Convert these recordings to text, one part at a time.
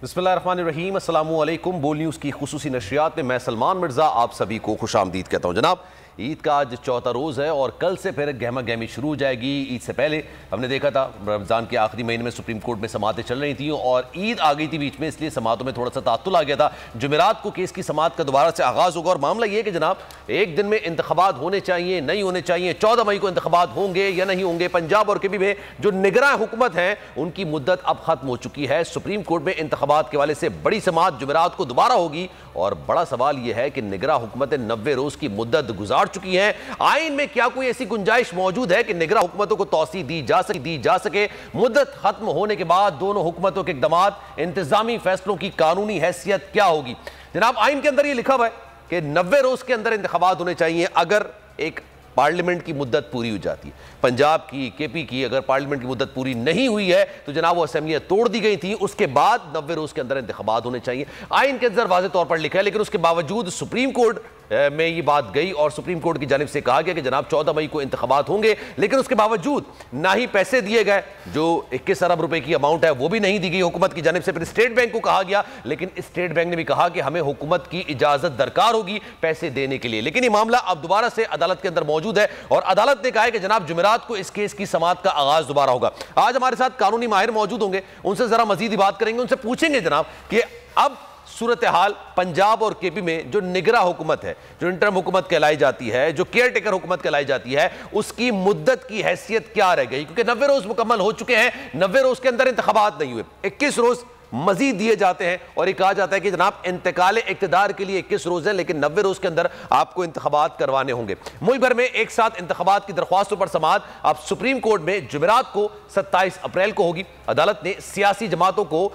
बिस्मिल्लाहिर्रहमानिर्रहीम, अस्सलामुअलैकुम। बोल न्यूज़ की खुसूसी नशरियात में मैं सलमान मिर्ज़ा आप सभी को खुशामदीद कहता हूँ। जनाब, ईद का आज चौथा रोज़ है और कल से फिर गहमा गहमी शुरू हो जाएगी। ईद से पहले हमने देखा था रमज़ान के आखिरी महीने में सुप्रीम कोर्ट में समातें चल रही थी और ईद आ गई थी बीच में, इसलिए समातों में थोड़ा सा तात्तुल आ गया था। जुमेरात को केस की समात का दोबारा से आगाज़ होगा और मामला ये है कि जनाब एक दिन में इंतखाबात होने चाहिए, नहीं होने चाहिए, 14 मई को इंतखाबात होंगे या नहीं होंगे। पंजाब और केपी में जो निगरां हुकूमत है उनकी मुद्दत अब खत्म हो चुकी है। सुप्रीम कोर्ट में इंतखाबात के वाले से बड़ी समात जुमेरात को दोबारा होगी और बड़ा सवाल यह है कि निगरां हुकूमतें 90 रोज की मुद्दत गुजार चुकी हैं। आइन में क्या कोई ऐसी गुंजाइश मौजूद है कि निगरां हुकूमतों को तौसी दी जा सके? मुद्दत खत्म होने के बाद दोनों हुकूमतों के इक़दामात, इंतजामी फैसलों की कानूनी हैसियत क्या होगी? जनाब, आइन के अंदर यह लिखा हुआ है कि 90 रोज के अंदर इंतखाबात होने चाहिए अगर एक पार्लियामेंट की मुद्दत पूरी हो जाती है। पंजाब की, केपी की अगर पार्लियामेंट की मुद्दत पूरी नहीं हुई है तो जनाब वो असेंबलियां तोड़ दी गई थी, उसके बाद 90 रोज के अंदर इंतखाबात होने चाहिए। आइन के अंदर वाज़ेह तौर पर लिखा है, लेकिन उसके बावजूद सुप्रीम कोर्ट में ये बात गई और सुप्रीम कोर्ट की जानिब से कहा गया कि जनाब 14 मई को इंतखाबात होंगे, लेकिन उसके बावजूद ना ही पैसे दिए गए, जो 21 अरब रुपए की अमाउंट है वो भी नहीं दी गई हुकूमत की जानिब से। फिर स्टेट बैंक को कहा गया, लेकिन स्टेट बैंक ने भी कहा कि हमें हुकूमत की इजाजत दरकार होगी पैसे देने के लिए। लेकिन ये मामला अब दोबारा से अदालत के अंदर मौजूद है और अदालत ने कहा है कि जनाब जुमेरात को इस केस की समात का आगाज दोबारा होगा। आज हमारे साथ कानूनी माहिर मौजूद होंगे, उनसे जरा मजीद बात करेंगे, उनसे पूछेंगे जनाब कि अब सूरत हाल पंजाब और केपी में जो निगरां हुकूमत है, जो इंटरम हुकूमत कहलाई जाती है, जो केयर टेकर हुकूमत कहलाई जाती है, उसकी मुद्दत की हैसियत क्या रह गई? क्योंकि 90 रोज मुकम्मल हो चुके हैं, 90 रोज के अंदर इंतखाबात नहीं हुए, 21 रोज मजीद दिए जाते हैं और ये कहा जाता है कि जनाब इंतकाल इक्तदार के लिए 21 रोज है, लेकिन 90 रोज के अंदर आपको इंतखाबात करवाने होंगे। मुल्क भर में एक साथ इंतखाबात की दरख्वास्तों पर समाअत अब सुप्रीम कोर्ट में जुमेरात को 27 अप्रैल को होगी। अदालत ने सियासी जमातों को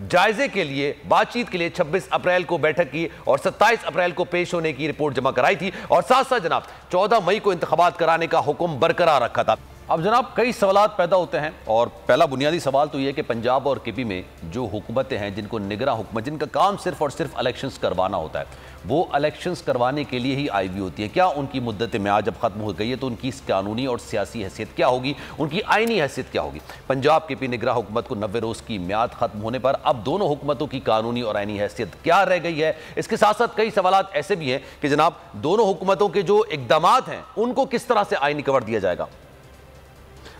जायजे के लिए, बातचीत के लिए 26 अप्रैल को बैठक की और 27 अप्रैल को पेश होने की रिपोर्ट जमा कराई थी और साथ साथ जनाब 14 मई को इंतखाबात कराने का हुक्म बरकरार रखा था। अब जनाब कई सवालात पैदा होते हैं और पहला बुनियादी सवाल तो यह कि पंजाब और केपी में जो हुकूमतें हैं, जिनको निगरां हुकूमत, जिनका काम सिर्फ और सिर्फ इलेक्शंस करवाना होता है, वो इलेक्शंस करवाने के लिए ही आई हुई होती है। क्या उनकी मुद्दत म्याद जब खत्म हो गई है तो उनकी कानूनी और सियासी हैसियत क्या होगी, उनकी आइनी हैसियत क्या होगी? पंजाब केपी निगरां हुकूमत को 90 रोज की म्याद खत्म होने पर अब दोनों हुकूमतों की कानूनी और आइनी हैसियत क्या रह गई है? इसके साथ साथ कई सवालात ऐसे भी हैं कि जनाब दोनों हुकूमतों के जो इक़दामात हैं उनको किस तरह से आइनी कवर दिया जाएगा।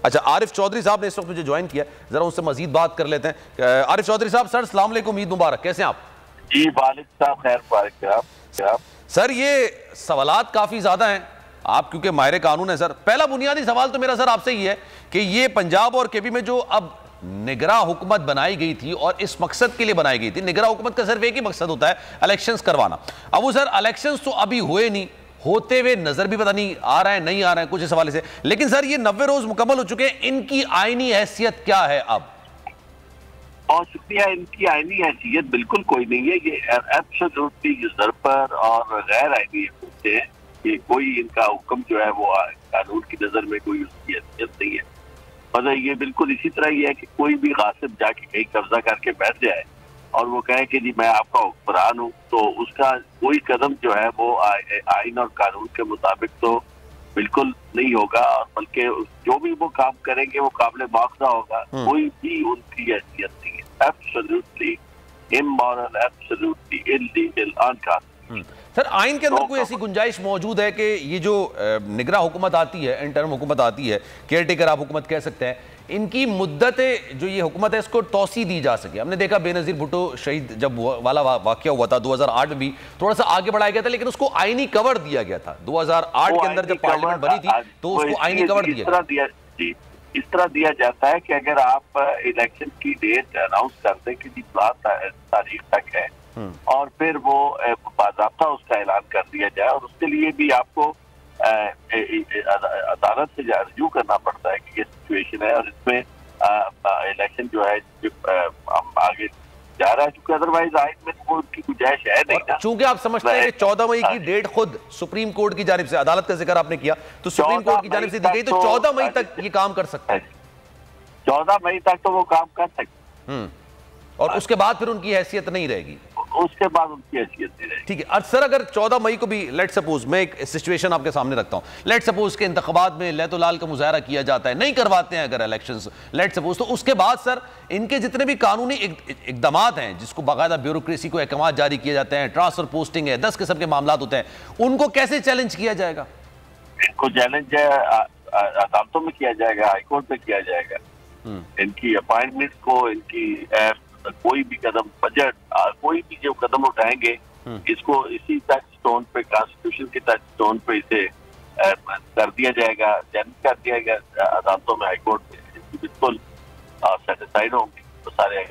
अच्छा, आरिफ चौधरी साहब ने इस वक्त मुझे ज्वाइन किया, जरा उनसे मजीद बात कर लेते हैं। आरिफ चौधरी साहब, सर अस्सलाम वालेकुम, ईद मुबारक, कैसे हैं आप? जी वालेकुम साहब, खैर मुबारक। सर ये सवालात काफी ज्यादा हैं, आप क्योंकि माहिर कानून है सर। पहला बुनियादी सवाल तो मेरा सर आपसे ये है कि ये पंजाब और केपी में जो अब निगरां हुकूमत बनाई गई थी और इस मकसद के लिए बनाई गई थी, निगरां हुकूमत का सिर्फ एक ही मकसद होता है, इलेक्शंस करवाना। अब वो सर इलेक्शंस तो अभी हुए नहीं, होते हुए नजर भी पता नहीं आ रहा है, नहीं आ रहा है कुछ इस हवाले से, लेकिन सर ये 90 रोज मुकम्मल हो चुके हैं, इनकी आईनी हैसियत क्या है अब? और शुक्रिया, इनकी आईनी हैसियत बिल्कुल कोई नहीं है। ये एब्सोल्युटली यूजर्पर और गैर आईनी होते हैं कि कोई इनका हुक्म जो है वो कानून की नजर में कोई उसकी हैसियत नहीं है। मतलब ये बिल्कुल इसी तरह ही है कि कोई भी गासिब जाके कहीं कब्जा करके बैठ जाए और वो कहे कि जी मैं आपका हुक्मरान हूँ, तो उसका कोई कदम जो है वो आइन और कानून के मुताबिक तो बिल्कुल नहीं होगा, और बल्कि जो भी वो काम करेंगे वो काबिल मुआखजा होगा। कोई भी उनकी हैसियत नहीं है, absolutely immoral, absolutely illegal, unconstitutional. Sir आइन के अंदर कोई ऐसी गुंजाइश मौजूद है कि ये जो निगरां हुकूमत आती है, इंटरम हुकूमत आती है, केयर टेकर आप हुकूमत कह सकते हैं, इनकी मुद्दत जो ये हुकूमत है इसको तौसी दी जा सके? हमने देखा बेनज़ीर भुट्टो शहीद जब वाला वाकया हुआ था 2008 में भी थोड़ा सा आगे बढ़ाया गया था, लेकिन उसको आईनी कवर दिया गया था। 2008 के अंदर जब पार्लियामेंट बनी थी तो उसको आईनी कवर दिया। इस तरह दिया जाता है कि अगर आप इलेक्शन की डेट अनाउंस कर दें कि 7 तारीख तक है और फिर वो बाज़ाब्ता उसका ऐलान कर दिया जाए, और उसके लिए भी आपको अदालत से रजू करना पड़ता है कि ये सिचुएशन है और इसमें इलेक्शन जो है आगे जा रहा है, क्योंकि अदरवाइज आइन में तो उनकी गुंजाइश है नहीं ना। चूंकि आप समझते हैं कि 14 मई की डेट खुद सुप्रीम कोर्ट की जानिब से, अदालत का जिक्र आपने किया, तो सुप्रीम कोर्ट की जानिब से दी गई, तो 14 मई तक ये काम कर सकते हैं। 14 मई तक तो वो काम कर सकते, और उसके बाद फिर उनकी हैसियत नहीं रहेगी। उसके बाद उनकी हैसियत नहीं रहेगी। ठीक है सर, अगर 14 मई को भी लेट सपोज, मैं एक सिचुएशन आपके सामने रखता हूं, लेट सपोज के इंतखाबात में लैतुलाल का मुजाहरा किया जाता है, नहीं करवाते हैं अगर इलेक्शंस लेट सपोज, तो उसके बाद सर इनके जितने भी कानूनी इकदामात हैं, जिसको बाकायदा ब्यूरोक्रेसी को अहकाम जारी किए जाते हैं, ट्रांसफर पोस्टिंग है, 10 किस्म के मामला होते हैं, उनको कैसे चैलेंज किया जाएगा? इनको चैलेंज अदालतों में किया जाएगा, हाईकोर्ट में किया जाएगा। इनकी अपॉइंटमेंट्स को, इनकी कोई भी कदम, बजट, कोई भी जो कदम उठाएंगे, इसको इसी टच स्टोन पे, कॉन्स्टिट्यूशन के टच स्टोन पे इसे कर दिया जाएगा, चैलेंज कर दिया जाएगा अदालतों में, हाईकोर्ट में, इसकी बिल्कुल सेटिस्फाइड होंगे तो सारे।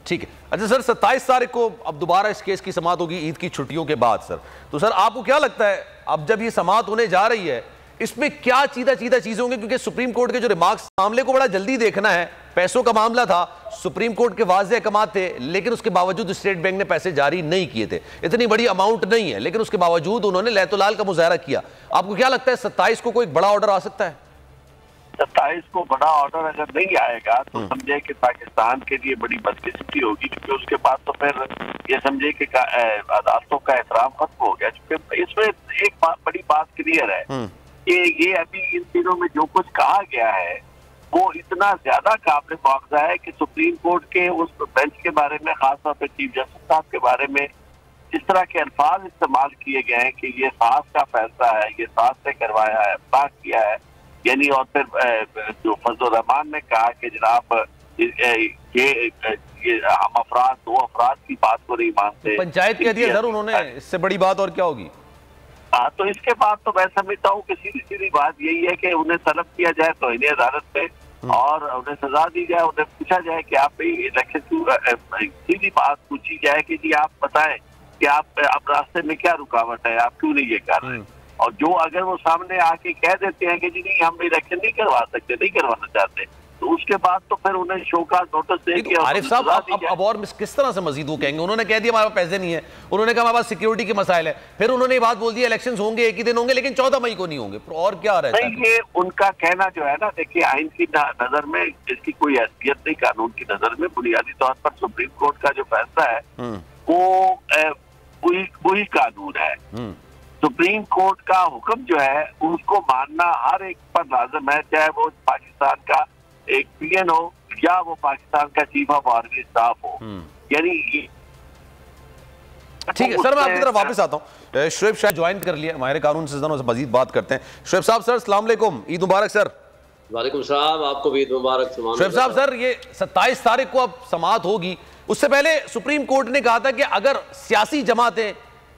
ठीक है। अच्छा सर, 27 तारीख को अब दोबारा इस केस की समाअत होगी ईद की छुट्टियों के बाद सर, तो सर आपको क्या लगता है अब जब ये समाअत होने जा रही है, इसमें क्या चीज़ होंगे? क्योंकि सुप्रीम कोर्ट के जो रिमार्क्स, मामले को बड़ा जल्दी देखना है, पैसों का मामला था, सुप्रीम कोर्ट के वाज़ेह अहकाम थे, लेकिन उसके बावजूद स्टेट बैंक ने पैसे जारी नहीं किए थे, इतनी बड़ी अमाउंट नहीं है, लेकिन उसके बावजूद उन्होंने लैतुलाल का मुजाहरा किया। आपको क्या लगता है 27 को कोई बड़ा ऑर्डर आ सकता है? 27 को बड़ा ऑर्डर अगर नहीं आएगा तो समझे कि पाकिस्तान के लिए बड़ी बदकिस्मती होगी, क्योंकि उसके बाद तो फिर ये समझे कि अदालतों का एहतराम खत्म हो गया। क्योंकि इसमें एक बड़ी बात क्लियर है कि ये अभी इन दिनों में जो कुछ कहा गया है वो इतना ज्यादा काबिल मुआवजा है कि सुप्रीम कोर्ट के उस बेंच के बारे में, खासतौर पर चीफ जस्टिस साहब के बारे में जिस तरह के अल्फाज इस्तेमाल किए गए हैं कि ये सास का फैसला है, ये सास से करवाया है, पास किया है, यानी, और फिर जो फजल रहमान ने कहा कि जनाब ये हम अफराद, 2 अफराद की बात को नहीं मानते, पंचायत कह दिया सर उन्होंने, इससे बड़ी बात और क्या होगी? हाँ, तो इसके बाद तो मैं समझता हूँ कि सीधी सीधी बात यही है कि उन्हें तलब किया जाए तो इन्हें अदालत पे, और उन्हें सजा दी जाए, उन्हें पूछा जाए कि आप इलेक्शन, सीधी बात पूछी जाए कि जी आप बताएं कि आप रास्ते में क्या रुकावट है, आप क्यों नहीं ये कर रहे? और जो अगर वो सामने आके कह देते हैं कि जी नहीं हम इलेक्शन नहीं करवा सकते, नहीं करवाना चाहते, तो उसके बाद तो फिर उन्हें शो का नोटिस दे के आरिफ साहब अब और किस तरह से मजीद वो कहेंगे? उन्होंने कह दिया हमारे पास पैसे नहीं है, उन्होंने कहा हमारे पास सिक्योरिटी के मसाइल है, फिर उन्होंने ये बात बोल दी इलेक्शंस होंगे, एक ही दिन होंगे, लेकिन 14 मई को नहीं होंगे, और क्या रहता है? ये उनका कहना जो है ना, देखिए आइन की नजर में इसकी कोई हैसियत नहीं, कानून की नजर में बुनियादी तौर पर सुप्रीम कोर्ट का जो फैसला है वो वही कानून है। सुप्रीम कोर्ट का हुक्म जो है उसको मानना हर एक पर लाजम है, चाहे वो पाकिस्तान का एक पीएन हो या वो पाकिस्तान का चीफ ऑफ आर्मी स्टाफ हो। यानी ठीक है सर, मैं आपकी तरफ वापस आता हूँ। शुएब शाह ज्वाइन कर लिया, माहिर कानून से मजीद बात करते हैं। शुएब साहब सर, अस्सलाम वालेकुम, ईद मुबारक सर। वालेकुम सलाम, आपको भी ईद मुबारक। शुएब साहब सर, ये 27 तारीख को अब समाअत होगी, उससे पहले सुप्रीम कोर्ट ने कहा था कि अगर सियासी जमातें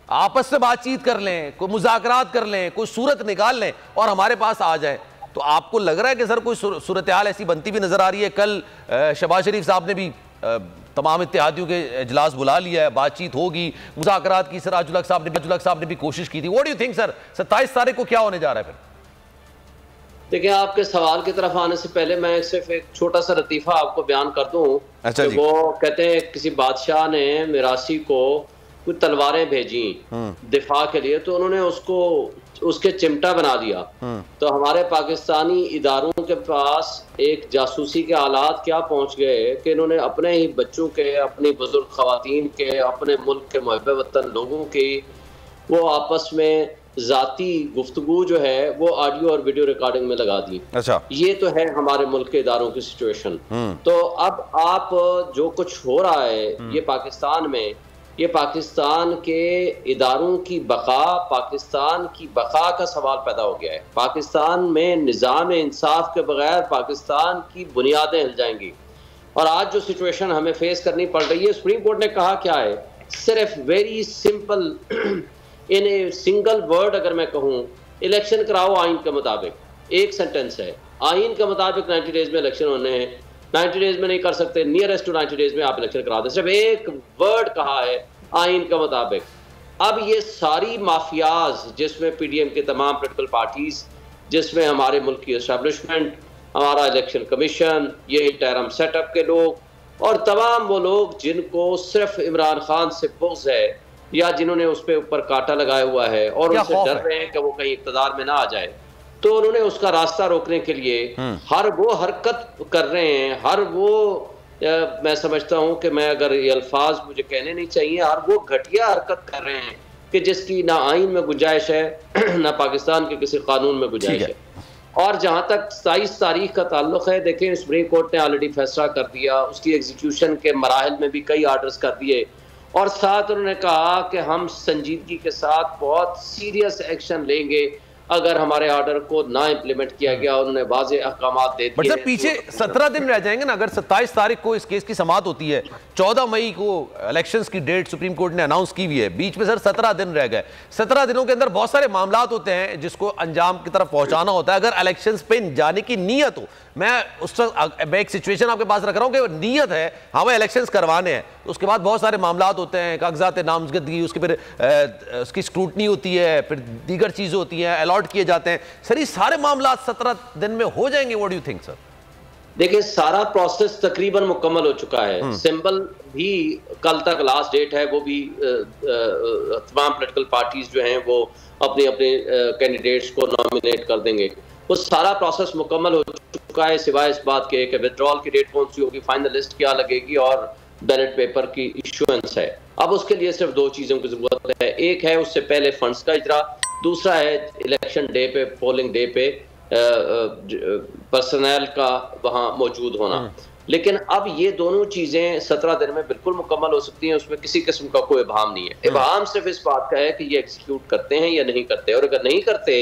आपस से बातचीत कर लें, कोई मुज़ाकरात कर लें, कोई सूरत निकाल लें और हमारे पास आ जाए, तो आपको लग रहा है कि सर कोई सूरत हाल ऐसी बनती भी नजर आ रही है? कल शहबाज शरीफ साहब ने भी तमाम इत्तेहादियों के इजलास बुला लिया है, बातचीत होगी, मुज़ाकरात की सिराजुल हक साहब ने भी कोशिश की थी। What do you think sir, 27 तारीख को क्या होने जा रहा है फिर? देखिए, आपके सवाल की तरफ आने से पहले मैं सिर्फ एक छोटा सा लतीफ़ा आपको बयान कर दूं। अच्छा जी। वो कहते हैं किसी बादशाह ने मिरासी को कुछ तलवारें भेजी दिफा के लिए, तो उन्होंने उसके चिमटा बना दिया। तो हमारे पाकिस्तानी इदारों के पास एक जासूसी के आलात क्या पहुंच गए कि इन्होंने अपने ही बच्चों के, अपनी बुजुर्ग खवातीन के, अपने मुल्क के मुहब्बे वतन लोगों की वो आपस में जाती गुफ्तगू जो है वो ऑडियो और वीडियो रिकॉर्डिंग में लगा दी। अच्छा, ये तो है हमारे मुल्क के इदारों की सिचुएशन। तो अब आप जो कुछ हो रहा है ये पाकिस्तान में, ये पाकिस्तान के इदारों की बका, पाकिस्तान की बका का सवाल पैदा हो गया है। पाकिस्तान में निज़ाम इंसाफ के बगैर पाकिस्तान की बुनियादें हिल जाएंगी। और आज जो सिचुएशन हमें फेस करनी पड़ रही है, सुप्रीम कोर्ट ने कहा क्या है, सिर्फ very simple in a single word अगर मैं कहूँ, इलेक्शन कराओ आइन के मुताबिक। एक सेंटेंस है, आइन के मुताबिक 90 डेज में इलेक्शन होने हैं, 90 डेज में नहीं कर सकते, नियरेस्ट टू 90 डेज में आप इलेक्शन करा दें। सिर्फ एक वर्ड कहा है, आइन के मुताबिक। अब ये सारी माफियाज, जिसमें पीडीएम के तमाम पोलिटिकल पार्टीज, जिसमें हमारे मुल्क की एस्टैब्लिशमेंट, हमारा इलेक्शन कमीशन, ये इंटरम सेटअप के लोग और तमाम वो लोग जिनको सिर्फ इमरान खान से बुग़्ज़ है या जिन्होंने उस पर ऊपर कांटा लगाया हुआ है और उनसे डर रहे हैं कि वो कहीं इक़्तिदार में ना आ जाए, तो उन्होंने उसका रास्ता रोकने के लिए हर वो हरकत कर रहे हैं, हर वो मैं समझता हूं कि मैं अगर ये अल्फाज मुझे कहने नहीं चाहिए, और वो घटिया हरकत कर रहे हैं कि जिसकी ना आइन में गुंजाइश है ना पाकिस्तान के किसी कानून में गुंजाइश है। और जहां तक 27 तारीख का ताल्लुक है, देखें सुप्रीम कोर्ट ने ऑलरेडी फैसला कर दिया, उसकी एग्जीक्यूशन के मराहल में भी कई आर्डर्स कर दिए, और साथ उन्होंने कहा कि हम संजीदगी के साथ बहुत सीरियस एक्शन लेंगे अगर हमारे ऑर्डर को ना इम्प्लीमेंट किया गया। उन्होंने वाज़ेह अहकामात दे दिए। बट पीछे 17 दिन रह जाएंगे ना, अगर 27 तारीख को इस केस की समाअत होती है, 14 मई को इलेक्शंस की डेट सुप्रीम कोर्ट ने अनाउंस की हुई है, बीच में सर 17 दिन रह गए। 17 दिनों के अंदर बहुत सारे मामला होते हैं जिसको अंजाम की तरफ पहुंचाना होता है। अगर इलेक्शंस पे जाने की नीयत हो, मैं एक सिचुएशन आपके पास रख रहा हूं कि नीयत है हमें इलेक्शंस करवाने हैं, तो उसके बाद बहुत सारे मामला होते हैं, कागजात नामजदगी, उसके फिर उसकी स्क्रूटनी होती है, फिर दीगर चीजें होती हैं, अलॉट किए जाते हैं। सर ये सारे मामला 17 दिन में हो जाएंगे? What do you think sir? देखिए सारा प्रोसेस तकरीबन मुकम्मल हो चुका है। सिंबल भी कल तक लास्ट डेट है, वो भी तमाम पॉलिटिकल पार्टीज जो हैं वो अपने अपने कैंडिडेट्स को नॉमिनेट कर देंगे। वो सारा प्रोसेस मुकम्मल हो चुका है, सिवाय इस बात के कि विड्रॉल की डेट कौन सी होगी, फाइनल लिस्ट क्या लगेगी और बैलेट पेपर की इशुएंस है। अब उसके लिए सिर्फ दो चीज़ों की जरूरत है, एक है उससे पहले फंड्स का इजरा, दूसरा है इलेक्शन डे पे, पोलिंग डे पे पर्सनल का वहाँ मौजूद होना। लेकिन अब ये दोनों चीज़ें 17 दिन में बिल्कुल मुकम्मल हो सकती हैं, उसमें किसी किस्म का कोई इबाम नहीं है। इबाम सिर्फ इस बात का है कि ये एग्जीक्यूट करते हैं या नहीं करते, और अगर नहीं करते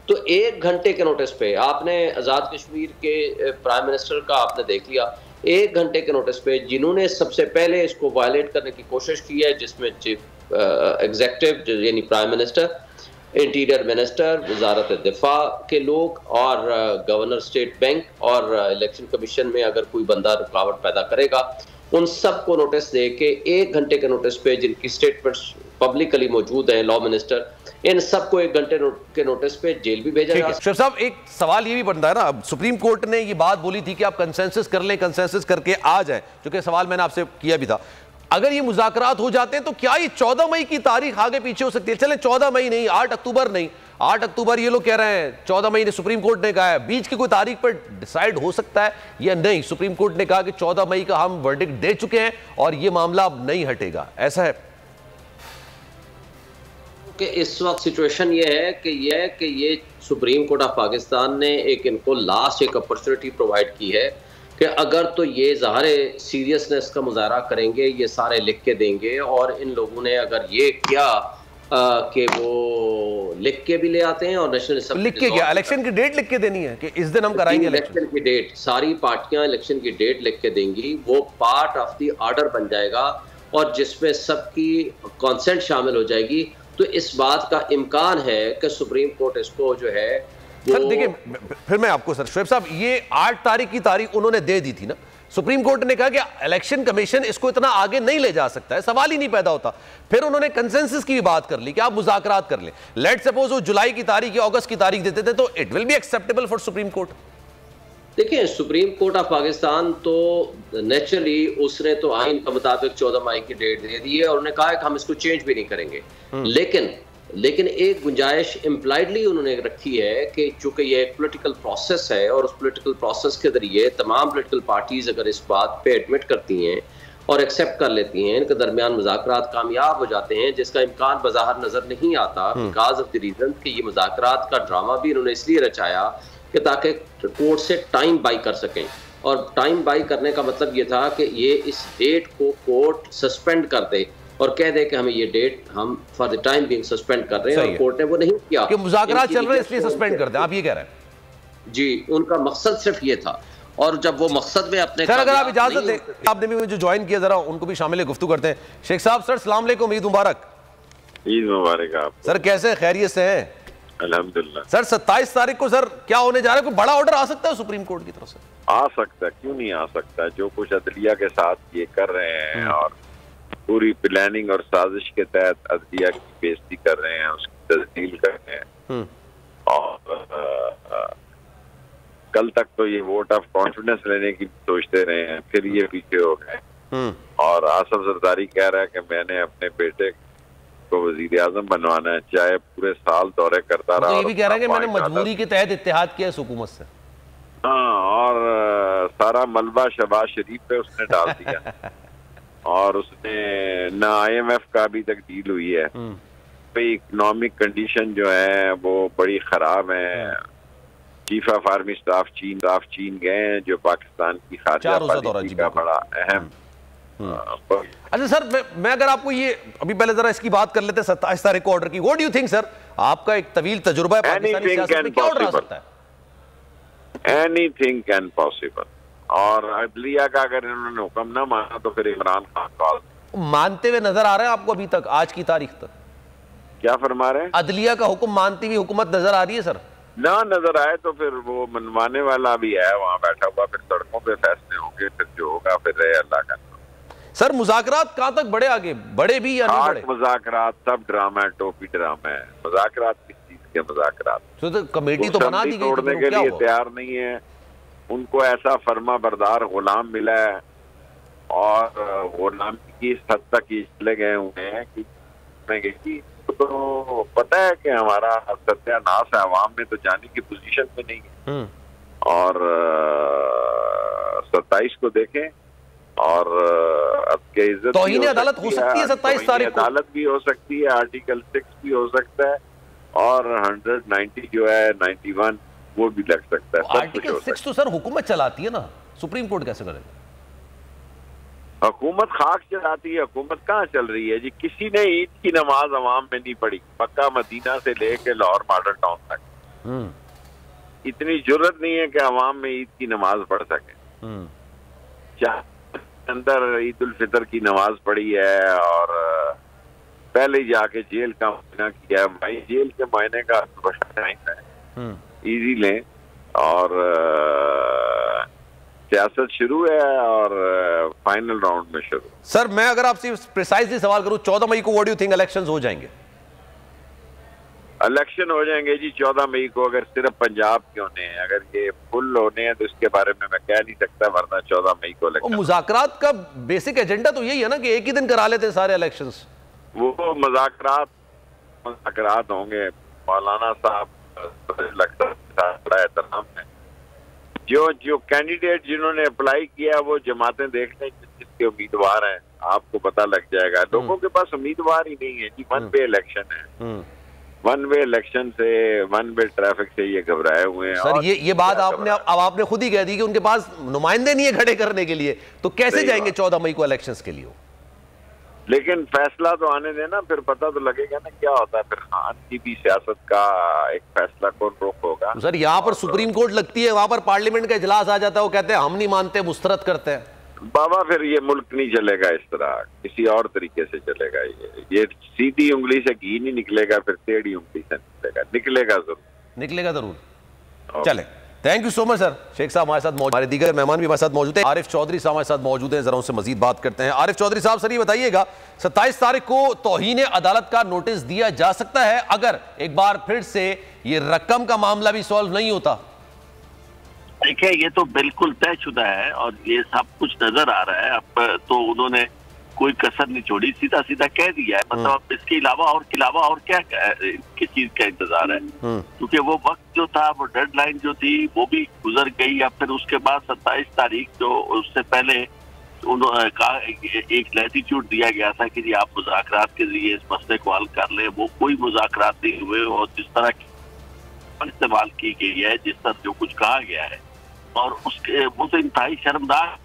तो 1 घंटे के नोटिस पे, आपने आज़ाद कश्मीर के प्राइम मिनिस्टर का आपने देख लिया, 1 घंटे के नोटिस पे जिन्होंने सबसे पहले इसको वायलेट करने की कोशिश की है, जिसमें चीफ एग्जीक्यूटिव यानी प्राइम मिनिस्टर, इंटीरियर मिनिस्टर, वजारत दिफा के लोग और गवर्नर स्टेट बैंक और इलेक्शन कमीशन में अगर कोई बंदा रुकावट पैदा करेगा, उन सबको नोटिस दे के 1 घंटे के नोटिस पे, जिनकी स्टेटमेंट्स पब्लिकली मौजूद है, लॉ मिनिस्टर, इन सबको 1 घंटे के नोटिस पे जेल भी भेजा जा सकता है। शेख साहब एक सवाल ये भी बनता है ना, अब सुप्रीम कोर्ट ने ये बात बोली थी कि आप कंसेंसस कर लें, कंसेंसस करके आ जाएं, जो कि सवाल मैंने आपसे किया भी था। अगर ये मुज़ाकरात हो जाते हैं तो क्या ये 14 मई की तारीख आगे पीछे हो सकती है? चले 14 मई नहीं, 8 अक्टूबर नहीं, 8 अक्टूबर ये लोग कह रहे हैं, 14 मई ने सुप्रीम कोर्ट ने कहा है, बीच की कोई तारीख पर डिसाइड हो सकता है या नहीं? सुप्रीम कोर्ट ने कहा कि 14 मई का हम वर्डिक्ट दे चुके हैं और ये मामला अब नहीं हटेगा, ऐसा है कि इस वक्त सिचुएशन ये है कि ये सुप्रीम कोर्ट ऑफ पाकिस्तान ने एक इनको लास्ट एक अपॉर्चुनिटी प्रोवाइड की है कि अगर तो ये ज़ाहिर सीरियसनेस का मुजाहरा करेंगे, ये सारे लिख के देंगे, और इन लोगों ने अगर ये किया कि वो लिख के भी ले आते हैं और नेशनल असेंबली लिख के क्या, इलेक्शन की डेट लिख के देनी है कि इस दिन हम कराएंगे इलेक्शन की डेट, सारी पार्टियां इलेक्शन की डेट लिख के देंगी, वो पार्ट ऑफ द ऑर्डर बन जाएगा और जिसमें सबकी कॉन्सेंट शामिल हो जाएगी। तो इस बात का इम्कान है कि सुप्रीम कोर्ट इसको जो है सर देखिए, फिर मैं आपको सर शोएब साहब, ये 8 तारीख की तारीख उन्होंने दे दी थी ना, सुप्रीम कोर्ट ने कहा कि इलेक्शन कमीशन इसको इतना आगे नहीं ले जा सकता है, सवाल ही नहीं पैदा होता। फिर उन्होंने कंसेंसस की भी बात कर ली कि आप मुज़ाकरात कर लें। लेट सपोज वो जुलाई की तारीख या अगस्त की तारीख देते थे तो it will be acceptable for supreme court. देखिए सुप्रीम कोर्ट ऑफ पाकिस्तान तो नेचुरली उसने तो आइन के मुताबिक 14 मई की डेट दे दी है और उन्होंने कहा है कि हम इसको चेंज भी नहीं करेंगे। लेकिन एक गुंजाइश इम्प्लाइडली उन्होंने रखी है कि चूंकि ये एक पॉलिटिकल प्रोसेस है और उस पॉलिटिकल प्रोसेस के जरिए तमाम पॉलिटिकल पार्टीज अगर इस बात पे एडमिट करती हैं और एक्सेप्ट कर लेती हैं, इनके दरमियान मुज़ाकरात कामयाब हो जाते हैं, जिसका इम्कान बज़ाहिर नजर नहीं आता बिकॉज ऑफ द रीजन कि ये मुज़ाकरात का ड्रामा भी इन्होंने इसलिए रचाया कि ताकि कोर्ट से टाइम बाई कर सकें। और टाइम बाई करने का मतलब ये था कि ये इस डेट को कोर्ट सस्पेंड कर दे और कह दे कि हमें ये डेट हम for the time being suspend कर रहे हैं, और कोर्ट ने वो नहीं किया कि मुज़ाकरात चल रहे हैं इसलिए सस्पेंड कर दें, आप ये कह रहे हैं? जी, उनका मकसद सिर्फ ये था। और जब वो मकसद में अपने सर अगर आप इजाजत दें, आपने भी जो ज्वाइन किया जरा उनको भी शामिल गुफ्तगू करते हैं। शेख साहब सर अस्सलाम वालेकुम, ईद मुबारक। ईद मुबारक आप सर, कैसे खैरियत से हैं? अल्हम्दुलिल्लाह। सर 27 तारीख को सर क्या होने जा रहा है? कोई बड़ा ऑर्डर आ सकता है सुप्रीम कोर्ट की तरफ से? आ सकता है, क्यों नहीं आ सकता। जो कुछ अदलिया के साथ ये कर रहे हैं और पूरी प्लानिंग और साजिश के तहत अदलिया की बेइज्जती कर रहे हैं, उसकी तस्दील कर रहे हैं। और कल तक तो ये वोट ऑफ कॉन्फिडेंस लेने की सोचते रहे हैं, फिर ये पीछे हो गए। और आसफ जरदारी कह रहा है कि मैंने अपने बेटे को वजीर आजम बनवाना है, चाहे पूरे साल दौरे करता रहा। ये भी कह रहा है कि मैंने मजबूरी के तहत इत्तेहाद किया है हुकूमत से। हाँ, और सारा मलबा शहबाज शरीफ पे उसने डाल दिया और उसने ना IMF का अभी तक डील हुई है। इकोनॉमिक कंडीशन जो है वो बड़ी खराब है। चीफ ऑफ आर्मी स्टाफ चीन गए हैं, जो पाकिस्तान की खारजा पॉलिसी का बड़ा अहम। अच्छा सर, मैं अगर आपको ये अभी पहले जरा इसकी बात कर लेते हैं 27 तारीख को ऑर्डर की। What do you think sir, आपका एक तवील तजुर्बा है पाकिस्तानी सियासत में, क्या ऑर्डर आ सकता है? Anything can possible. और अदलिया का अगर इन्होंने हुक्म ना माना तो फिर इमरान खान कॉल मानते हुए नजर आ रहे हैं आपको अभी तक, आज की तारीख तक? क्या फरमा रहे हैं? अदलिया का हुक्म मानती हुई हुकूमत नजर आ रही है सर? ना नजर आए तो फिर वो मनवाने वाला भी है वहां बैठा हुआ, फिर सड़कों पे फैसले होंगे, फिर जो होगा फिर रहे अल्लाह का। सर मुज़ाकरात कहां तक बढ़े, आगे बढ़े भी या नहीं बढ़े? मुज़ाकरात सब ड्रामा है, टोपी ड्रामा है। मुज़ाकरात किस चीज के मुज़ाकरात? तो कमेटी तो बना दी गई, तोड़ने के लिए तैयार नहीं है। उनको ऐसा फर्मा बरदार गुलाम मिला है और गुलाम की इस हद तक ये चले गए हुए हैं कि तो पता है कि हमारा सत्यानाश है, अवाम में तो जाने की पोजीशन में नहीं है। और 27 को देखें और अब के इज्जत तौहीन अदालत हो सकती है 27 तारीख को, अदालत भी हो सकती है, आर्टिकल 6 भी हो सकता है और 190 जो है 91 वो भी लग सकता है। आर्टिकल 6 तो सर हुकूमत चलाती है ना, सुप्रीम कोर्ट कैसे करेगा? हुकूमत खाक चलाती है, हुकूमत कहाँ चल रही है जी? किसी ने ईद की नमाज अवाम में नहीं पढ़ी, मक्का मदीना से लेके लाहौर मॉडल टाउन तक। इतनी जुर्रत नहीं है कि अवाम में ईद की नमाज पढ़ सके। अंदर ईद उल फितर की नमाज पढ़ी है और पहले जाके जेल का मुआयना किया है। भाई जेल के मुआयने का बड़ा टाइम है, इजी लें। और सियासत शुरू है और फाइनल राउंड में शुरू। सर मैं अगर आपसे प्रिसाइजली सवाल करूं, 14 मई को what do you think elections हो जाएंगे? इलेक्शन हो जाएंगे जी 14 मई को। अगर सिर्फ पंजाब के होने हैं, अगर ये फुल होने हैं तो इसके बारे में मैं कह नहीं सकता, वरना 14 मई को इलेक्शन। मुज़ाकरात का बेसिक एजेंडा तो यही है ना कि एक ही दिन करा लेते हैं सारे इलेक्शंस। वो मुज़ाकरात होंगे। मौलाना साहब लगता है बड़ा एहतराम है। जो कैंडिडेट जिन्होंने अप्लाई किया वो जमातें देख लें जिसके उम्मीदवार हैं, आपको पता लग जाएगा। लोगों के पास उम्मीदवार ही नहीं है जी। वन वे इलेक्शन है, वन वे इलेक्शन से, वन वे ट्रैफिक से ये घबराए हुए हैं। सर ये बात आपने खुद ही कह दी कि उनके पास नुमाइंदे नहीं है खड़े करने के लिए, तो कैसे जाएंगे 14 मई को इलेक्शंस के लिए? लेकिन फैसला तो आने देना, फिर पता तो लगेगा ना क्या होता है। फिर खान की भी सियासत का एक फैसला कौन रोक होगा? तो सर यहाँ पर सुप्रीम कोर्ट लगती है, वहां पर पार्लियामेंट का इजलास आ जाता है, वो कहते हैं हम नहीं मानते, मुस्तरद करते हैं। बाबा फिर ये मुल्क नहीं चलेगा इस तरह, किसी और तरीके से चलेगा। ये सीधी उंगली से घी नहीं निकलेगा, फिर टेढ़ी उंगली से निकलेगा जरूर। चले, thank you so much sir. Sheikh Sahab हमारे साथ मौजूद, हमारे दीगर मेहमान भी हमारे साथ मौजूद हैं। आरिफ चौधरी साहब हमारे साथ मौजूद हैं, जरा उनसे मजीद बात करते हैं। आरिफ चौधरी साहब, सर ये बताइएगा 27 तारीख को तौहीन अदालत का नोटिस दिया जा सकता है अगर एक बार फिर से ये रकम का मामला भी सॉल्व नहीं होता? देखिए ये तो बिल्कुल तयशुदा है और ये सब कुछ नजर आ रहा है। अब तो उन्होंने कोई कसर नहीं छोड़ी, सीधा सीधा कह दिया है। मतलब अब इसके अलावा और क्या किस चीज का इंतजार है? क्योंकि वो वक्त जो था, वो डेडलाइन जो थी, वो भी गुजर गई। अब फिर उसके बाद 27 तारीख जो उससे पहले उन्होंने कहा, एक लैटिट्यूड दिया गया था कि जी आप मुज़ाकरात के जरिए इस मसले को हल कर ले। वो कोई मुज़ाकरात नहीं हुए और जिस तरह की इस्तेमाल की गई है, जिस तरह जो कुछ कहा गया है, और उसके वो तो इंतहाई शर्मनाक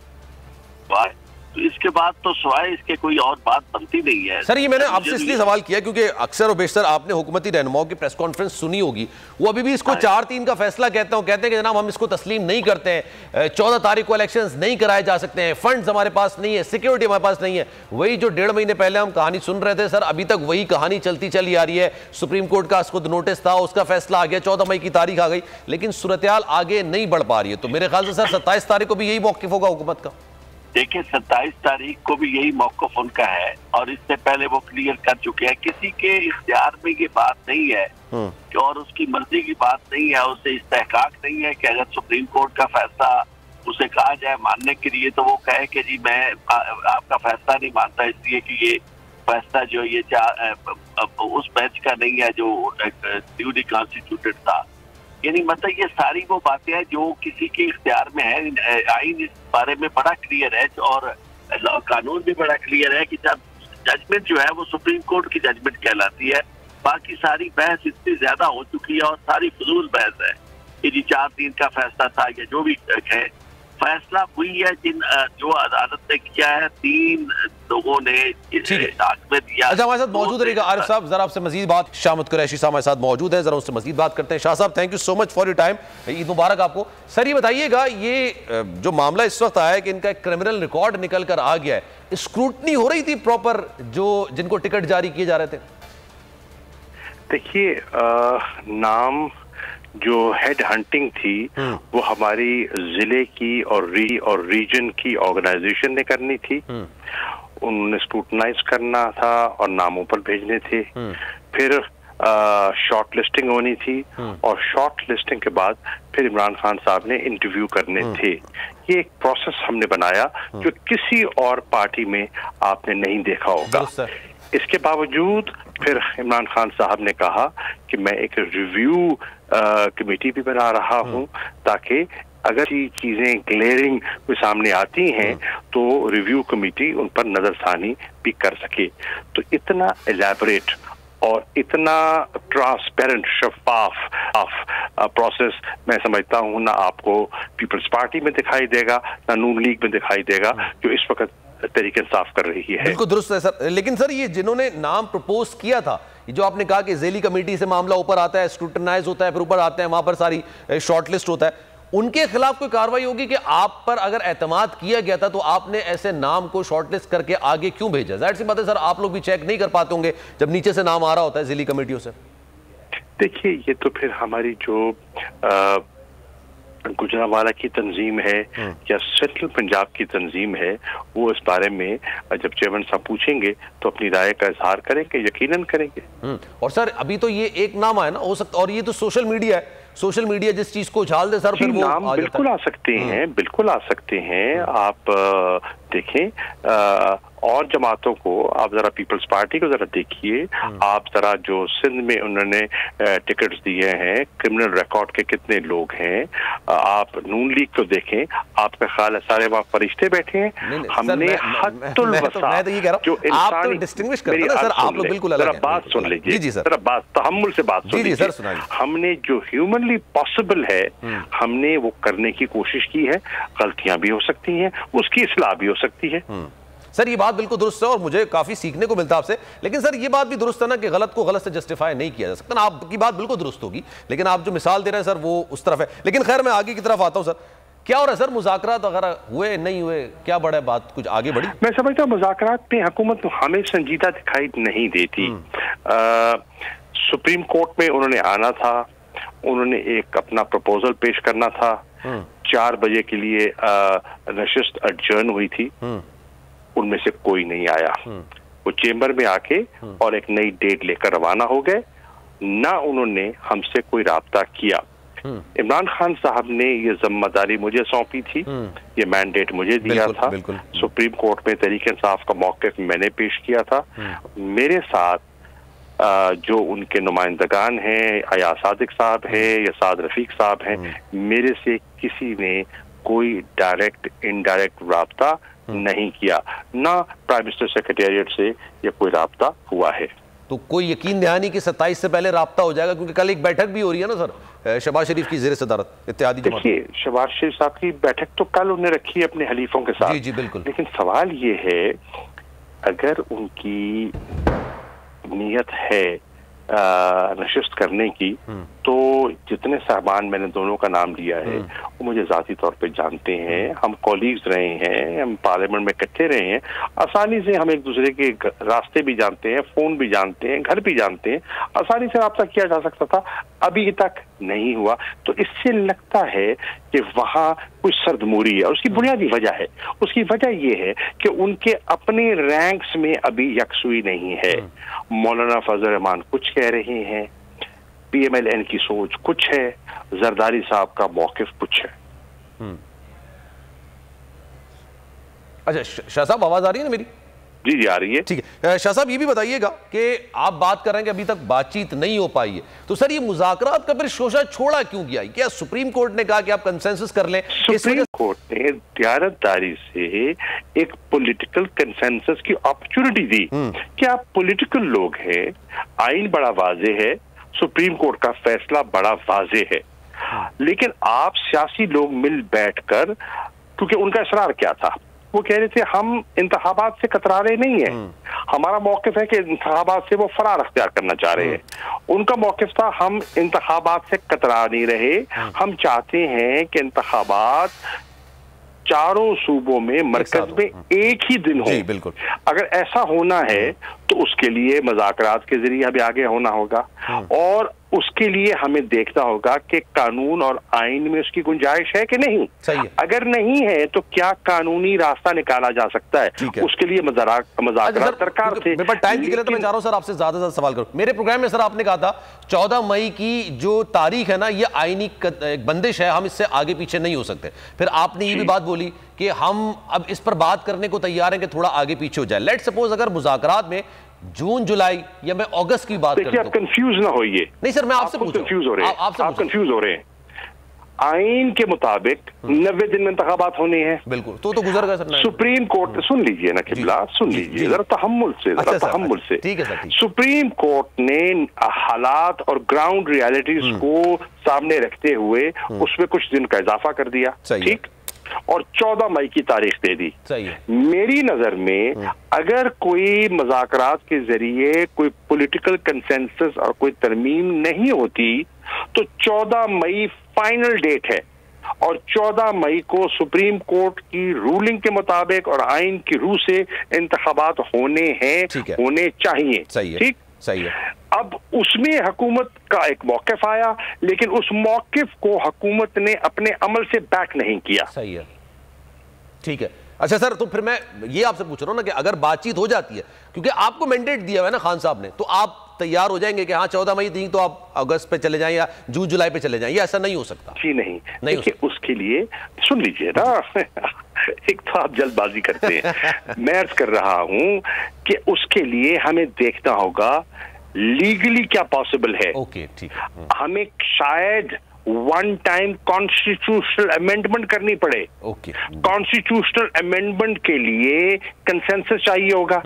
बात। तो इसके बाद तो सिवाय इसके कोई और बात बनती नहीं है। सर ये मैंने आपसे इसलिए सवाल किया क्योंकि अक्सर और बेशतर आपने हुकूमती रहनुमाओं की प्रेस कॉन्फ्रेंस सुनी होगी, वो अभी भी इसको 4-3 का फैसला कहते हैं कि जनाब हम इसको तस्लीम नहीं करते हैं, 14 तारीख को इलेक्शंस नहीं कराए जा सकते हैं, फंड्स हमारे पास नहीं है, सिक्योरिटी हमारे पास नहीं है। वही जो 1.5 महीने पहले हम कहानी सुन रहे थे सर, अभी तक वही कहानी चलती चली आ रही है। सुप्रीम कोर्ट का खुद नोटिस था, उसका फैसला आ गया, 14 मई की तारीख आ गई, लेकिन सूरत-ए-हाल आगे नहीं बढ़ पा रही है। तो मेरे ख्याल से सर 27 तारीख को भी यही मौक़िफ़ होगा हुकूमत का। देखिए 27 तारीख को भी यही मौक़िफ़ उनका है और इससे पहले वो क्लियर कर चुके हैं। किसी के इख्तियार में ये बात नहीं है कि और उसकी मर्जी की बात नहीं है, उससे इस्तेहकाक नहीं है कि अगर सुप्रीम कोर्ट का फैसला उसे कहा जाए मानने के लिए तो वो कहे कि जी मैं आपका फैसला नहीं मानता इसलिए कि ये फैसला जो ये उस बेंच का नहीं है जो ड्यूली कॉन्स्टिट्यूटेड था। यानी मतलब ये सारी वो बातें हैं जो किसी के इख्तियार में है। आइन इस बारे में बड़ा क्लियर है और कानून भी बड़ा क्लियर है कि जब जजमेंट जो है वो सुप्रीम कोर्ट की जजमेंट कहलाती है। बाकी सारी बहस इतनी ज्यादा हो चुकी है और सारी फजूल बहस है कि जी 4-3 का फैसला था या जो भी है, फैसला हुई है जो अदालत ने किया है। 3 लोगों ने में दिया। अच्छा, हमारे साथ मौजूद रहेगा आरिफ साहब, जरा आपसे मजीद बात, शामत कुरैशी साहब हमारे साथ मौजूद है, जरा उससे मजीद बात करते हैं। शाह साहब, thank you so much for your time, Eid मुबारक आपको। सर ये बताइएगा, ये जो मामला इस वक्त आया है कि इनका क्रिमिनल रिकॉर्ड निकल कर आ गया है, स्क्रूटनी हो रही थी प्रॉपर जिनको टिकट जारी किए जा रहे थे? देखिए, नाम जो हेड हंटिंग थी वो हमारी जिले की और रीजन की ऑर्गेनाइजेशन ने करनी थी। उन्होंने स्क्रूटनाइज करना था और नामों पर भेजने थे। फिर शॉर्ट लिस्टिंग होनी थी और शॉर्ट लिस्टिंग के बाद फिर इमरान खान साहब ने इंटरव्यू करने थे। ये एक प्रोसेस हमने बनाया जो किसी और पार्टी में आपने नहीं देखा होगा। इसके बावजूद फिर इमरान खान साहब ने कहा कि मैं एक रिव्यू कमेटी भी बना रहा हूं ताकि अगर ये चीजें ग्लेरिंग में सामने आती हैं तो रिव्यू कमेटी उन पर नजरसानी भी कर सके। तो इतना एलैबोरेट और इतना ट्रांसपेरेंट, शफाफ प्रोसेस मैं समझता हूं ना आपको पीपल्स पार्टी में दिखाई देगा ना नून लीग में दिखाई देगा, जो इस वक्त तरीके साफ कर रही है। बिल्कुल दुरुस्त है सर। लेकिन सर ये जिन्होंने नाम प्रपोज किया था, जो आपने कहा कि जेली कमेटी से मामला ऊपर आता है, स्क्रूटनाइज होता है, फिर ऊपर आते हैं, वहां पर सारी शॉर्टलिस्ट होता है, उनके खिलाफ कोई कार्रवाई होगी कि आप पर अगर एतमाद किया गया था तो आपने ऐसे नाम को शॉर्टलिस्ट करके आगे क्यों भेजा? जाहिर सी बात है सर, आप लोग भी चेक नहीं कर पाते होंगे जब नीचे से नाम आ रहा होता है जेली कमेटियों से। देखिए, ये तो फिर हमारी जो गुजरांवाला की तंजीम है या सेंट्रल पंजाब की तंजीम है, वो इस बारे में जब चेयरमैन साहब पूछेंगे तो अपनी राय का इजहार करेंगे, यकीनन करेंगे। और सर अभी तो ये एक नाम आया ना, हो सकता, और ये तो सोशल मीडिया है, सोशल मीडिया जिस चीज को उछाल दे सर, फिर वो नाम बिल्कुल आ सकते हैं, बिल्कुल आ सकते हैं। आप देखें और जमातों को, आप जरा पीपल्स पार्टी को जरा देखिए, आप जरा जो सिंध में उन्होंने टिकट्स दिए हैं, क्रिमिनल रिकॉर्ड के कितने लोग हैं। आप नून लीग को देखें, आपका ख्याल है सारे वहाँ फरिश्ते बैठे हैं? हमने जो इंसानी, डिस्टिंग्विश करते हैं सर, आप लोग बिल्कुल अलग हैं। बात सुन लीजिए जी सर, बात तहम्मुल से बात सुन लीजिए। हमने जो ह्यूमनली पॉसिबल है हमने वो करने की कोशिश की है। गलतियां भी हो सकती हैं, उसकी इस्लाह भी हो सकती है। सर ये बात बिल्कुल दुरुस्त है और मुझे काफी सीखने को मिलता है आपसे। लेकिन सर ये बात भी दुरुस्त है ना कि गलत को गलत से जस्टिफाई नहीं किया जा सकता ना। आपकी बात बिल्कुल दुरुस्त होगी, लेकिन आप जो मिसाल दे रहे हैं सर वो उस तरफ है। लेकिन खैर मैं आगे की तरफ आता हूं सर, क्या हो रहा है सर, मुज़ाकरात वगैरह हुए नहीं हुए, क्या बड़ा बात कुछ आगे बढ़ी? मैं समझता हूँ मुज़ाकरात में हुकूमत हमें संजीदा दिखाई नहीं देती। सुप्रीम कोर्ट में उन्होंने आना था, उन्होंने एक अपना प्रपोजल पेश करना था। 4 बजे के लिए नशिस्त एडजर्न हुई थी, उनमें से कोई नहीं आया। वो चेंबर में आके और एक नई डेट लेकर रवाना हो गए, ना उन्होंने हमसे कोई राब्ता किया। इमरान खान साहब ने ये जिम्मेदारी मुझे सौंपी थी, ये मैंडेट मुझे दिया था। सुप्रीम कोर्ट में तहरीक इंसाफ का मौक़िफ़ मैंने पेश किया था। मेरे साथ जो उनके नुमाइंदगान हैं, अया सादिक साहब है या साद रफीक साहब हैं, मेरे से किसी ने कोई डायरेक्ट इनडायरेक्ट राब्ता नहीं किया, ना प्राइम मिनिस्टर सेक्रेटेरिएट से ये कोई राब्ता हुआ है। तो कोई यकीन दहानी कि 27 से पहले राब्ता हो जाएगा, क्योंकि कल एक बैठक भी हो रही है ना सर शहबाज शरीफ की ज़ेर सदारत इत्तेहादी जमात। देखिए, शहबाज शरीफ साहब की बैठक तो कल उन्हें रखी है अपने हलीफों के साथ। जी जी बिल्कुल। लेकिन सवाल ये है, अगर उनकी नीयत है नशिस्त करने की, तो जितने साहबान मैंने दोनों का नाम लिया है वो मुझे ज़ाती तौर पे जानते हैं, हम कॉलीग्स रहे हैं, हम पार्लियामेंट में इकट्ठे रहे हैं, आसानी से हम एक दूसरे के रास्ते भी जानते हैं, फ़ोन भी जानते हैं, घर भी जानते हैं, आसानी से रब्ता किया जा सकता था, अभी तक नहीं हुआ। तो इससे लगता है कि वहाँ कुछ सरदमूरी है, और उसकी बुनियादी वजह है, उसकी वजह ये है कि उनके अपने रैंक्स में अभी यकसुई नहीं है। मौलाना फजल रहमान कुछ कह रहे हैं, PMLN की सोच कुछ है, जरदारी साहब का मौक़िफ़ कुछ है। अच्छा शाह साहब, आवाज आ रही है ना मेरी? जी जी आ रही है। ठीक है शाह साहब, ये भी बताइएगा कि आप बात कर रहे हैं कि अभी तक बातचीत नहीं हो पाई है, तो सर ये मुज़ाकरात का फिर शोशा छोड़ा क्यों गया? क्या सुप्रीम कोर्ट ने कहा कि आप कंसेंसस कर लें? सुप्रीम कोर्ट ने दियानतदारी से एक पॉलिटिकल कंसेंसस की अपॉर्चुनिटी दी कि आप पॉलिटिकल लोग हैं, आइन बड़ा वाजे है, सुप्रीम कोर्ट का फैसला बड़ा वाजे है, लेकिन आप सियासी लोग मिल बैठकर, क्योंकि उनका इसरार क्या था, वो कह रहे थे हम इंतखाबात से कतरा रहे नहीं है, हमारा मौकिफ है कि इंतखाबात से वो फरार अख्तियार करना चाह रहे हैं। उनका मौकिफ था हम इंतखाबात से कतरा नहीं रहे, हम चाहते हैं कि इंतखाबात चारों सूबों में मरकज में एक ही दिन हो। बिल्कुल। अगर ऐसा होना है तो उसके लिए मुज़ाकरात के जरिए हमें आगे होना होगा, और उसके लिए हमें देखना होगा कि कानून और आइन में उसकी गुंजाइश है कि नहीं। अगर नहीं है तो क्या कानूनी रास्ता निकाला जा सकता है, उसके लिए मुज़ाकरात दरकार थे। मेरे पास टाइम की तो मैं चाह रहा हूं सर आपसे ज्यादा सवाल करूं। मेरे प्रोग्राम में सर आपने कहा था 14 मई की जो तारीख है ना, ये आईनी बंदिश है, हम इससे आगे पीछे नहीं हो सकते। फिर आपने ये भी बात बोली कि हम अब इस पर बात करने को तैयार हैं कि थोड़ा आगे पीछे हो जाए। लेट्स सपोज अगर मुज़ाकरात में जून जुलाई या मैं अगस्त की बात करता हूं, आप कंफ्यूज ना होइए। नहीं सर, मैं आपसे कंफ्यूज हो रहे हैं, आप कंफ्यूज हो रहे हैं। आइन के मुताबिक 90 दिन में इंतखाबात होने हैं। बिल्कुल, तो गुजर गया सर। सुप्रीम कोर्ट, सुन लीजिए ना किबला, सुन लीजिए जरा तहम्मुल से, जरा तहम्मुल से। ठीक है सर। सुप्रीम कोर्ट ने हालात और ग्राउंड रियलिटीज को सामने रखते हुए उसमें कुछ दिन का इजाफा कर दिया, ठीक, और 14 मई की तारीख दे दी। मेरी नजर में अगर कोई मुज़ाकरात के जरिए कोई पॉलिटिकल कंसेंसस और कोई तरमीम नहीं होती तो 14 मई फाइनल डेट है, और 14 मई को सुप्रीम कोर्ट की रूलिंग के मुताबिक और आइन की रूह से इंतखाबात होने हैं, होने चाहिए। ठीक, सही है। अब उसमें हुकूमत का एक मौकिफ आया, लेकिन उस मौकिफ को हुकूमत ने अपने अमल से बैक नहीं किया। सही है, ठीक है। अच्छा सर, तो फिर मैं ये आपसे पूछ रहा हूं ना कि अगर बातचीत हो जाती है, क्योंकि आपको मैंडेट दिया हुआ है ना खान साहब ने, तो आप तैयार हो जाएंगे कि हाँ 14 मई थी तो आप अगस्त पे चले जाएं या जून जुलाई पे चले जाएं? ये ऐसा नहीं हो सकता। जी नहीं, देखिए उसके लिए सुन लीजिए ना एक तो आप जल्दबाजी करते हैं मैं अर्ज कर रहा हूं कि उसके लिए हमें देखना होगा लीगली क्या पॉसिबल है। ओके, ठीक। हमें शायद वन टाइम कॉन्स्टिट्यूशनल अमेंडमेंट करनी पड़े। ओके, कॉन्स्टिट्यूशनल अमेंडमेंट के लिए कंसेंसस चाहिए होगा,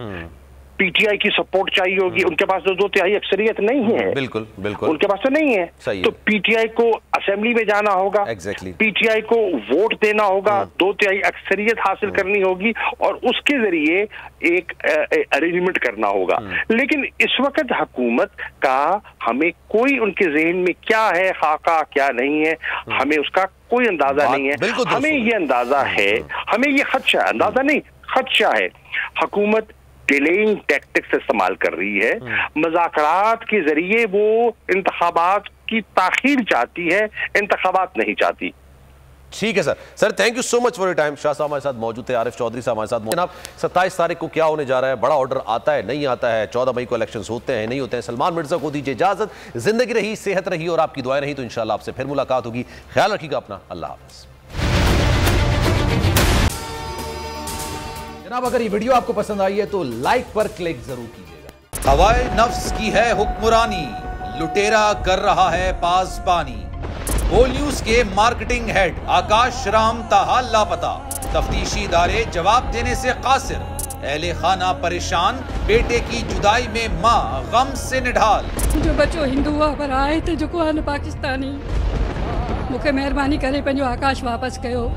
पीटीआई की सपोर्ट चाहिए होगी। उनके पास तो 2/3 अक्सरियत नहीं है। बिल्कुल बिल्कुल, उनके पास तो नहीं है। तो पीटीआई को असेंबली में जाना होगा, पीटीआई को वोट देना होगा, 2/3 अक्सरियत हासिल करनी होगी, और उसके जरिए एक अरेंजमेंट करना होगा। लेकिन इस वक्त हुकूमत का हमें कोई उनके जहन में क्या है, खाका क्या नहीं है, हमें उसका कोई अंदाजा नहीं है। हमें ये अंदाजा है, हमें ये खदशा, अंदाजा नहीं खदशा है, हुकूमत डिलेइंग टैक्टिक्स इस्तेमाल कर रही है। मुज़ाकरात के जरिए वो इंतखाबात की ताखीर चाहती है, इंतखाबात नहीं चाहती। ठीक है sir. Sir thank you so much for your time. Shah साहब हमारे साथ मौजूद थे, आरिफ चौधरी साहब हमारे साथ। जनाब 27 तारीख को क्या होने जा रहा है? बड़ा ऑर्डर आता है, नहीं आता है? 14 मई को इलेक्शंस होते हैं, नहीं होते हैं? सलमान मिर्जा को दीजिए इजाजत। जिंदगी रही, सेहत रही और आपकी दुआएं रही तो इंशाल्लाह आपसे फिर मुलाकात होगी। ख्याल रखिएगा अपना। अल्लाह हाफ़िज़। जनाब अगर ये वीडियो आपको पसंद आई है तो लाइक पर क्लिक जरूर कीजिएगा। हवाए नफ्स की है हुक्मरानी, लुटेरा कर रहा है पासबानी। बोल न्यूज के मार्केटिंग हेड आकाश राम ताहा लापता, तफ्तीशी इदारे जवाब देने से कासिर। अहले खाना परेशान, बेटे की जुदाई में माँ गम से निढाल। जो बच्चो हिंदू पर आए थे जो को पाकिस्तानी, मुझे मेहरबानी करे पंहिंजो आकाश वापस कयो।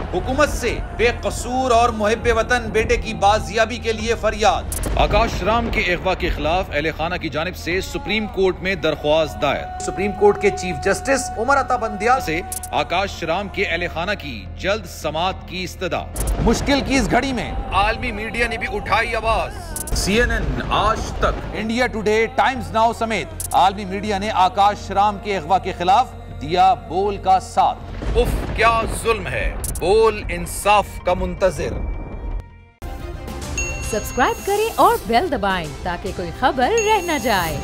हुकूमत से बेकसूर और मुहिब्बे वतन बेटे की बाजियाबी के लिए फरियाद। आकाश राम के अगवा के खिलाफ अहले खाना की जानिब से सुप्रीम कोर्ट में दरख्वास्त दायर। सुप्रीम कोर्ट के चीफ जस्टिस उमर अता बंदियाल से आकाश राम के अहले खाना की जल्द समाअत की इस्तदा। मुश्किल की इस घड़ी में आलमी मीडिया ने भी उठाई आवाज। CNN, आज तक, इंडिया टुडे, टाइम्स नाउ समेत आलमी मीडिया ने आकाश राम के अगवा के खिलाफ दिया बोल का साथ। उफ क्या जुल्म है, बोल इंसाफ का मुंतजिर। सब्सक्राइब करें और बेल दबाएं ताकि कोई खबर रह न जाए।